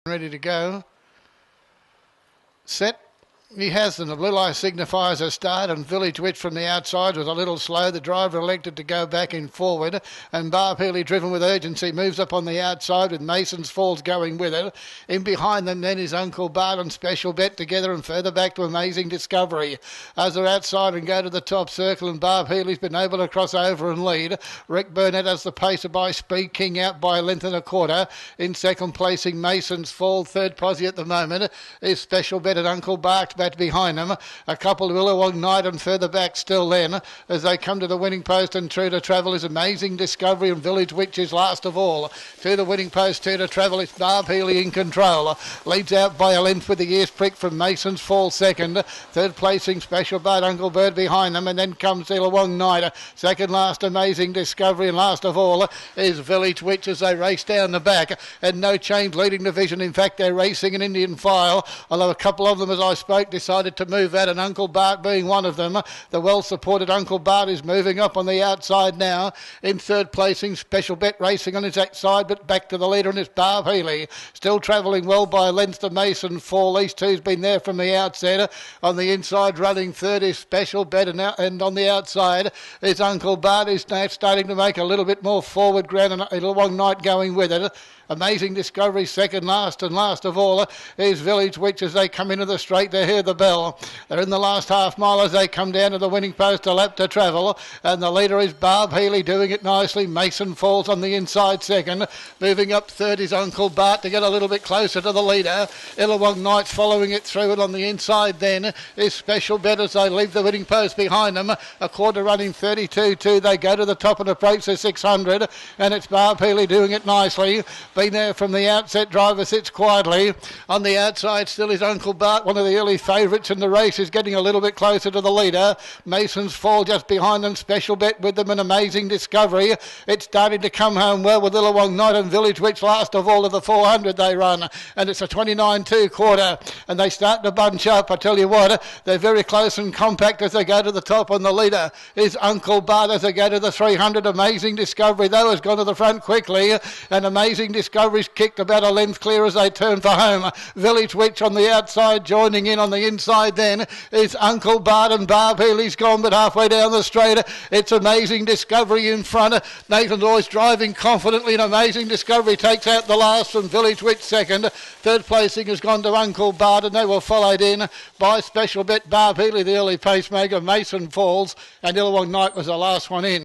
Ready to go. Set. He has them. The blue light signifies a start, and Village Witch from the outside was a little slow. The driver elected to go back in forward, and Barb Healy, driven with urgency, moves up on the outside with Mason's Falls going with it. In behind them then is Uncle Bart and Special Bet together, and further back to Amazing Discovery. As they're outside and go to the top circle, and Barb Healy's been able to cross over and lead. Rick Burnett has the pacer by Speed King out by a length and a quarter. In second placing, Mason's Fall. Third posse at the moment is Special Bet and Uncle Bart. Back behind them, a couple of Willowong Knight, and further back still then as they come to the winning post, and True to Travel is Amazing Discovery, and Village Witch is last of all. To the winning post, True to Travel, it's Barb Healy in control. Leads out by a length with the ears prick from Mason's Fall second. Third placing, Special Bart, Uncle Bird behind them, and then comes Willowong Knight. Second last, Amazing Discovery, and last of all is Village Witch as they race down the back, and No Change leading division. In fact, they're racing an Indian file, although a couple of them, as I spoke, decided to move out, and Uncle Bart being one of them. The well-supported Uncle Bart is moving up on the outside now. In third placing, Special Bet racing on his outside, but back to the leader, and it's Barb Healy. Still travelling well by a length to Mason Fall. These two's been there from the outset. On the inside, running third is Special Bet, and on the outside is Uncle Bart, who's now starting to make a little bit more forward ground, and a long night going with it. Amazing Discovery second last, and last of all is Village Witch as they come into the straight. They hear the bell. They're in the last half mile as they come down to the winning post, a lap to travel, and the leader is Barb Healy doing it nicely. Mason Falls on the inside second. Moving up third is Uncle Bart to get a little bit closer to the leader. Illawong Knights following it through, and on the inside then is Special Bet as they leave the winning post behind them. A quarter running 32-2. They go to the top and approach the 600, and it's Barb Healy doing it nicely. Been there from the outset. Driver sits quietly. On the outside still is Uncle Bart, one of the early favourites in the race, is getting a little bit closer to the leader. Mason's Fall just behind them. Special Bet with them, an Amazing Discovery. It's starting to come home well with Illawong Knight and Village Witch last of all of the 400 they run, and it's a 29-2 quarter, and they start to bunch up. I tell you what, they're very close and compact as they go to the top, and the leader is Uncle Bart as they go to the 300. Amazing Discovery though has gone to the front quickly, and Amazing Discovery's kicked about a length clear as they turn for home. Village Witch on the outside joining in. On the inside then is Uncle Bart, and Barb Healy's gone, but halfway down the straight it's Amazing Discovery in front. Nathan Roy's driving confidently, and Amazing Discovery takes out the last from Village Witch second. Third placing has gone to Uncle Bart, and they were followed in by Special Bet, Barb Healy the early pacemaker, Mason Falls, and Illawong Knight was the last one in.